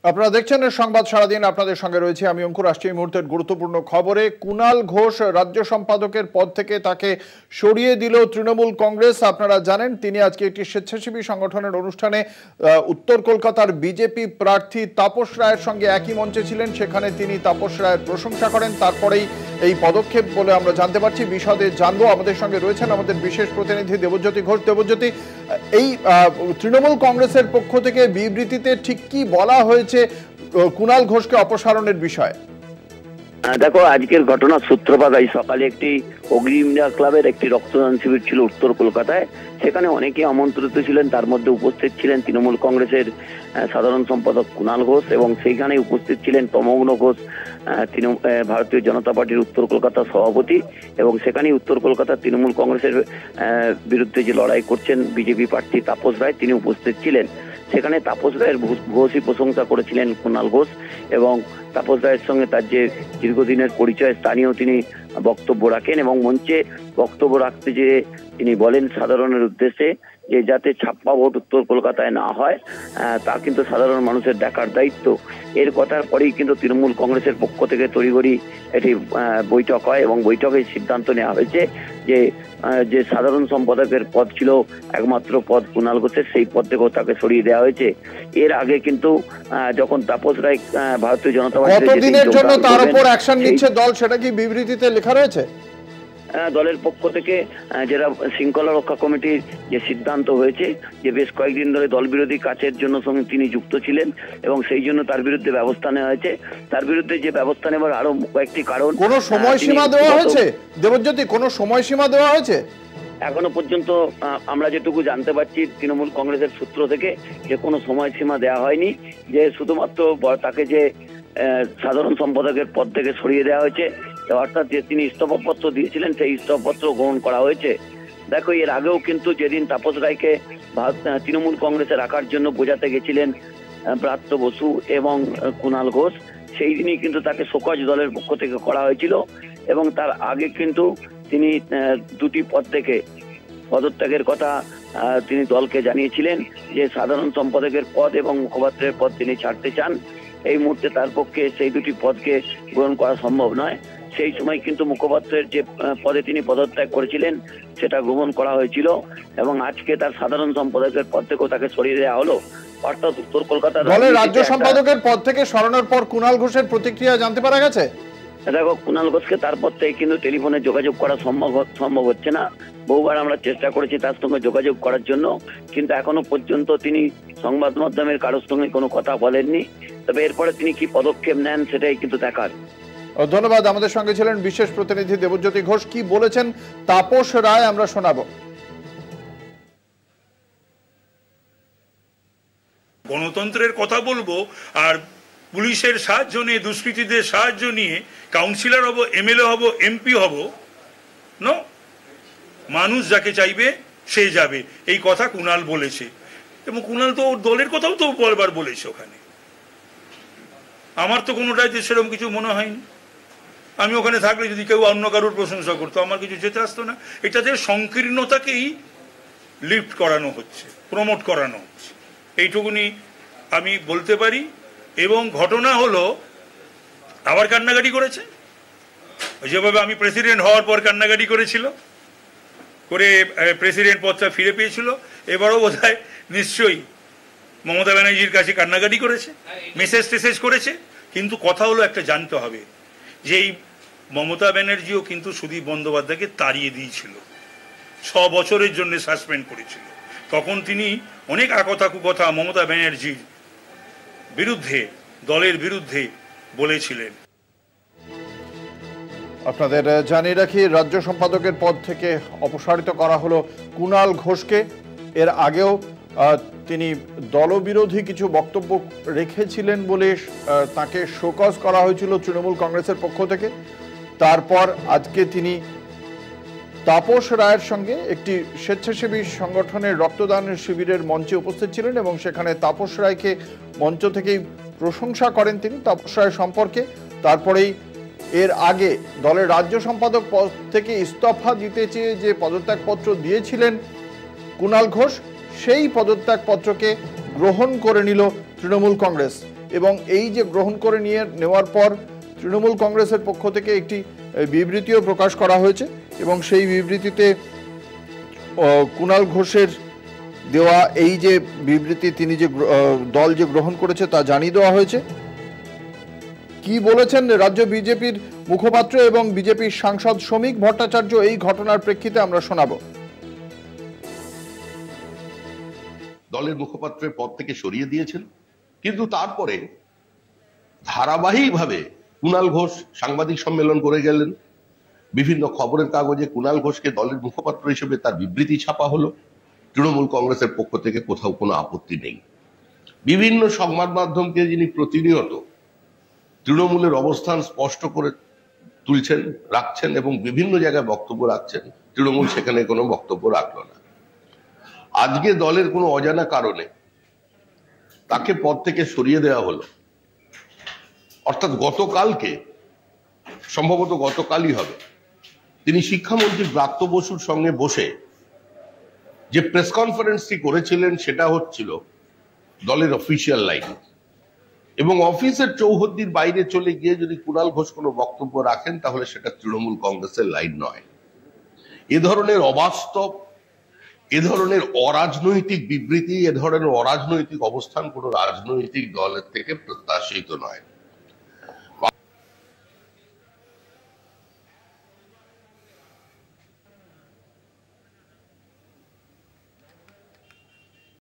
আপনারা দেখছেন সংবাদ সারাদিন, আপনাদের সঙ্গে রয়েছে আমি অঙ্কুর। আসছে এই মুহূর্তের গুরুত্বপূর্ণ খবরে। কুণাল ঘোষ রাজ্য সম্পাদকের পদ থেকে তাকে সরিয়ে দিল তৃণমূল কংগ্রেস। আপনারা জানেন তিনি আজকে একটি স্বেচ্ছাসেবী সংগঠনের অনুষ্ঠানে উত্তর কলকাতার বিজেপি প্রার্থী তাপস রায়ের সঙ্গে একই মঞ্চে ছিলেন। সেখানে তিনি তাপস রায়ের প্রশংসা করেন, তারপরেই এই পদক্ষেপ বলে আমরা জানতে পারছি। বিশদে জানবো। আমাদের সঙ্গে রয়েছেন আমাদের বিশেষ প্রতিনিধি দেবজ্যোতি ঘোষ। দেবজ্যোতি, এই তৃণমূল কংগ্রেসের পক্ষ থেকে বিবৃতিতে ঠিক কি বলা হয়েছে কুণাল ঘোষকে অপসারণের বিষয়ে? দেখো, আজকের ঘটনার সূত্রপাত আজ সকালে একটি অগ্নি ইন্ডিয়া ক্লাবের একটি রক্তদান শিবির ছিল উত্তর কলকাতায়। সেখানে অনেকে আমন্ত্রিত ছিলেন, তার মধ্যে উপস্থিত ছিলেন তৃণমূল কংগ্রেসের সাধারণ সম্পাদক কুণাল ঘোষ, এবং সেইখানে উপস্থিত ছিলেন তমগ্ন ঘোষ, ভারতীয় জনতা পার্টির উত্তর কলকাতার সভাপতি। এবং সেখানেই উত্তর কলকাতার তৃণমূল কংগ্রেসের বিরুদ্ধে যে লড়াই করছেন বিজেপি প্রার্থী তাপস রায়, তিনি উপস্থিত ছিলেন। সেখানে তাপস রায়ের ভূয়সী প্রশংসা করেছিলেন কুণাল ঘোষ, এবং তাপস রায়ের সঙ্গে তার যে দীর্ঘদিনের পরিচয় স্থানীয় তিনি বক্তব্য রাখেন, এবং মঞ্চে বক্তব্য রাখতে যে তিনি বলেন সাধারণের উদ্দেশ্যে যে যাতে ছাপ্পা ভোট উত্তর কলকাতায় না হয় তা কিন্তু সাধারণ মানুষের দেখার দায়িত্ব। এর কথার পরেই কিন্তু তৃণমূল কংগ্রেসের পক্ষ থেকে তড়িঘড়ি একটি বৈঠক হয়, এবং বৈঠকে সিদ্ধান্ত নেওয়া হয়েছে যে সাধারণ সম্পাদকের পদ ছিল একমাত্র পদ কুণাল ঘোষের, সেই পদ থেকেও তাকে সরিয়ে দেওয়া হয়েছে। এর আগে কিন্তু যখন তাপস রায় ভারতীয় জনতা পার্টির জন্য তার উপর অ্যাকশন নিচ্ছে দল, সেটা কি বিবৃতিতে লেখা রয়েছে? দলের পক্ষ থেকে যেটা শৃঙ্খলা রক্ষা কমিটির যে সিদ্ধান্ত হয়েছে যে বেশ কয়েকদিন ধরে দল বিরোধী কাজের জন্য সঙ্গে তিনি যুক্ত ছিলেন, এবং সেই জন্য তার বিরুদ্ধে ব্যবস্থা নেওয়া হয়েছে। তার বিরুদ্ধে যে ব্যবস্থা নেবার আরো কয়েকটি কারণ। কোনো সময়সীমা দেওয়া হয়েছে দেবজ্যোতি? কোনো সময়সীমা দেওয়া হয়েছে? এখনো পর্যন্ত আমরা যেটুকু জানতে পারছি তৃণমূল কংগ্রেসের সূত্র থেকে যে কোনো সময়সীমা দেওয়া হয়নি, যে শুধুমাত্র তাকে যে সাধারণ সম্পাদকের পদ থেকে সরিয়ে দেওয়া হয়েছে, অর্থাৎ যে তিনি ইস্তফাপত্র দিয়েছিলেন সেই ইস্তফাপত্র গ্রহণ করা হয়েছে। দেখো, এর আগেও কিন্তু যেদিন তাপস রায়কে তৃণমূল কংগ্রেসে রাখার জন্য বোঝাতে গেছিলেন ব্রাত্য বসু এবং কুণাল ঘোষ, সেই দিনই কিন্তু তাকে শোকজ দলের পক্ষ থেকে করা হয়েছিল, এবং তার আগে কিন্তু তিনি দুটি পদ থেকে পদত্যাগের কথা তিনি দলকে জানিয়েছিলেন যে সাধারণ সম্পাদকের পদ এবং মুখপাত্রের পদ তিনি ছাড়তে চান। এই মুহূর্তে তার পক্ষে সেই দুটি পদকে গ্রহণ করা সম্ভব নয়। সেই সময় কিন্তু মুখপাত্রের যে পদে তিনি পদত্যাগ করেছিলেন সেটা গ্রহণ করা হয়েছিল, এবং আজকে তার সাধারণ সম্পাদকের পদ থেকেও তাকে সরিয়ে দেওয়া হলো। অর্থাৎ উত্তর কলকাতার রাজ্য সম্পাদকের পদ থেকে সরানোর পর কুণাল ঘোষের প্রতিক্রিয়া জানতে পারা গেছে? দেখো, কুণাল ঘোষকে তারপর থেকে কিন্তু টেলিফোনে যোগাযোগ করা সম্ভব হচ্ছে না। বহুবার আমরা চেষ্টা করেছি তার সঙ্গে যোগাযোগ করার জন্য, কিন্তু এখনো পর্যন্ত তিনি সংবাদ মাধ্যমের কারোর সঙ্গে কোনো কথা বলেননি। তবে এরপরে তিনি কি পদক্ষেপ নেন সেটাই কিন্তু দেখার। ধন্যবাদ। আমাদের সঙ্গে ছিলেন বিশেষ প্রতিনিধি দেবজ্যোতি ঘোষ। কি বলেছেন তাপস রায় আমরা শোনাবো। গণতন্ত্রের কথা বলবো, আর পুলিশের সাহায্য নিয়ে, দুষ্কৃতীদের সাহায্য নিয়ে কাউন্সিলর হব, এমএলএ হব, এমপি হব? নো, মানুষ যাকে চাইবে সে যাবে, এই কথা কুণাল বলেছে। এবং কুণাল তো ওর দলের কথাও তো বলবার বলেছে ওখানে। আমার তো কোনোটাই সেরকম কিছু মনে হয়নি। আমি ওখানে থাকলে যদি কেউ অন্য কারোর প্রশংসা করতো আমার কিছু যেতে আসতো না। এটাতে সংকীর্ণতাকেই লিফট করানো হচ্ছে, প্রমোট করানো হচ্ছে, এইটুকুনি আমি বলতে পারি। এবং ঘটনা হলো আবার কান্নাকাটি করেছে, যেভাবে আমি প্রেসিডেন্ট হওয়ার পর কান্নাকাটি করেছিল, করে প্রেসিডেন্ট পদটা ফিরে পেয়েছিল, এবারও বোধহয় নিশ্চয়ই মমতা ব্যানার্জির কাছে কান্নাকাটি করেছে, মেসেজ করেছে। কিন্তু কথা হলো একটা জানতে হবে যে এই মমতা ব্যানার্জিও কিন্তু সুদীপ বন্দ্যোপাধ্যায়কে তাড়িয়ে দিয়েছিল, 6 বছরের জন্য সাসপেন্ড করেছিল। তখন তিনি অনেক আকথা কুকথা মমতা ব্যানার্জির বিরুদ্ধে, দলের বিরুদ্ধে বলেছিলেন। আপনাদের জানিয়ে রাখি, রাজ্য সম্পাদকের পদ থেকে অপসারিত করা হলো কুণাল ঘোষকে। এর আগেও তিনি দলবিরোধী কিছু বক্তব্য রেখেছিলেন বলে তাকে শোকজ করা হয়েছিল তৃণমূল কংগ্রেসের পক্ষ থেকে। তারপর আজকে তিনি তাপস রায়ের সঙ্গে একটি স্বেচ্ছাসেবী সংগঠনের রক্তদান শিবিরের মঞ্চে উপস্থিত ছিলেন, এবং সেখানে তাপস রায়কে মঞ্চ থেকেই প্রশংসা করেন তিনি তাপস রায় সম্পর্কে। তারপরেই এর আগে দলের রাজ্য সম্পাদক পদ থেকে ইস্তফা দিতে চেয়ে যে পদত্যাগপত্র দিয়েছিলেন কুণাল ঘোষ, সেই পদত্যাগপত্রকে গ্রহণ করে নিল তৃণমূল কংগ্রেস। এবং এই যে গ্রহণ করে নেওয়ার পর তৃণমূল কংগ্রেসের পক্ষ থেকে একটি বিবৃতিও প্রকাশ করা হয়েছে এবং সেই বিবৃতিতে কুণাল ঘোষের দেওয়া এই যে বিবৃতি, তিনি যে দল যে গ্রহণ করেছে তা জানিয়ে দেওয়া হয়েছে। কি বলেছেন রাজ্য বিজেপির মুখপাত্র এবং বিজেপির সাংসদ শ্রমিক ভট্টাচার্য এই ঘটনার প্রেক্ষিতে আমরা শোনাবো। দলের মুখপাত্রের পদ থেকে সরিয়ে দিয়েছেন, কিন্তু তারপরে ধারাবাহিকভাবে কুণাল ঘোষ সাংবাদিক সম্মেলন করে গেলেন, বিভিন্ন খবরের কাগজে কুণাল ঘোষকে দলের মুখপাত্র হিসেবে তার বিবৃতি ছাপা হলো। তৃণমূল কংগ্রেসের পক্ষ থেকে কোথাও কোনো আপত্তি নেই। বিভিন্ন সংবাদ মাধ্যমকে যিনি প্রতিনিয়ত তৃণমূলের অবস্থান স্পষ্ট করে তুলছেন, রাখছেন এবং বিভিন্ন জায়গায় বক্তব্য রাখছেন, তৃণমূল সেখানে কোনো বক্তব্য রাখলো না। আজকে দলের কোনো অজানা কারণে তাকে পদ থেকে সরিয়ে দেওয়া হলো, অর্থাৎ গতকালকে, সম্ভবত গতকালই হবে, তিনি শিক্ষামন্ত্রী ব্রাত্য বসুর সঙ্গে বসে যে প্রেস কনফারেন্সটি করেছিলেন সেটা হচ্ছিল দলের অফিসিয়াল লাইন, এবং অফিসের চৌহদ্দির বাইরে চলে গিয়ে যদি কুণাল ঘোষ কোনো বক্তব্য রাখেন তাহলে সেটা তৃণমূল কংগ্রেসের লাইন নয়। এ ধরনের অবাস্তব, এ ধরনের অরাজনৈতিক বিবৃতি, এ ধরনের অরাজনৈতিক অবস্থান কোনো রাজনৈতিক দলের থেকে প্রত্যাশিত নয়।